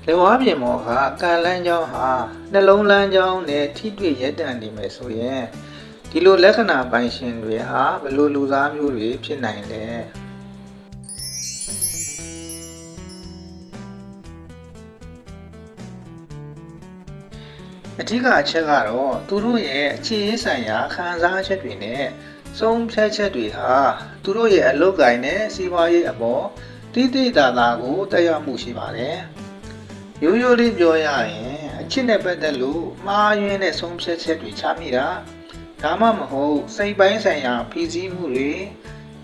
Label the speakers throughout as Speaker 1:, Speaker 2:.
Speaker 1: လက်ဝါးပြင်မော်ကကံလန်းချောင်းဟာနှလုံးလန်းချောင်းနဲ့ထိတွေ့ရက်တန်နေမယ်ဆိုရင်ဒီလိုလက္ခဏာပိုင်ရှင်တွေဟာဘယ်လိုလူသားမျိုးတွေဖြစ်နိုင်လဲအထူးအချက်ကတော့သူတို့ရဲ့အခြေရေးဆိုင်ရာခံစားချက်တွေနဲ့ဆုံးဖြတ်ချက်တွေဟာသူတို့ရဲ့အလုပ်ကိုင်နဲ့စီးပွားရေးအပေါ်တိတိတသာကိုတက်ရောက်မှုရှိပါတယ်ရိုးရိုးလေးပြောရရင်အချစ်နဲ့ပတ်သက်လို့မှားယွင်းတဲ့ဆုံးဖြတ်ချက်တွေချမိတာဒါမှမဟုတ်စိတ်ပိုင်းဆိုင်ရာဖိစီးမှုတွေ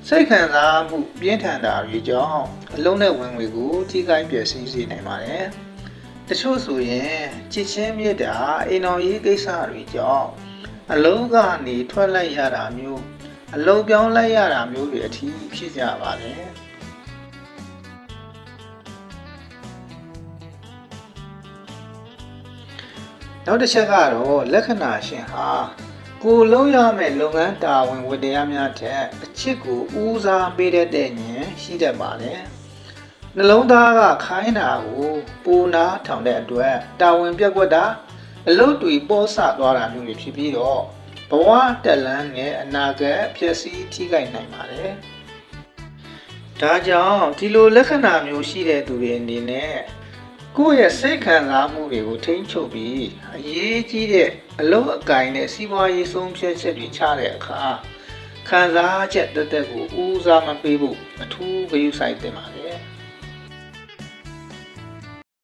Speaker 1: စိတ်ခံစားမှုပြင်းထန်တာတွေကြောင့်အလုံးနဲ့ဝင်ငွေကိုထိခိုက်ပျက်စီးစေနိုင်ပါတယ်တချို့ဆိုရင်ချစ်ချင်းမြတ်တာအိမ်တော်ရေးကိစ္စတွေကြောင့်အလုံးကနေထွက်လိုက်ရတာမျိုးအလုံးပြောင်းလိုက်ရတာမျိုးတွေအထိဖြစ်ကြပါတယ်နောက်တစ်ချက်ကတော့လက္ခဏာရှင်ဟာကိုလုံးရမယ့်လုပ်ငန်းတာဝန်ဝတ္တရားများထက်အချစ်ကိုဦးစားပေးတဲ့ဉာဏ်ရှိတတ်ပါတယ်နှလုံးသားကခိုင်းတာကိုပူနာထောင်တဲ့အတွက်တာဝန်ပြက်ကွက်တာအလုပ်တွေပေါ်ဆသွားတာမျိုးတွေဖြစ်ပြီးတော့ဘဝတက်လန်းနဲ့အနာဂတ်ဖြစ်စည်းထိခိုက်နိုင်ပါတယ်ဒါကြောင့်ဒီလိုလက္ခဏာမျိုးရှိတဲ့သူတွေအနေနဲ့ကိုယ့်ရဲ့စိတ်ခံစားမှုတွေကိုထိန်းချုပ်ပြီးအရေးကြီးတဲ့အလုပ်အကိုင်နဲ့စီးပွားရေးဆုံးဖြတ်ချက်တွေချတဲ့အခါခံစားချက်တက်တက်ကိုဦးစားမပေးဖို့အထူးဂရုစိုက်သင့်ပါတယ်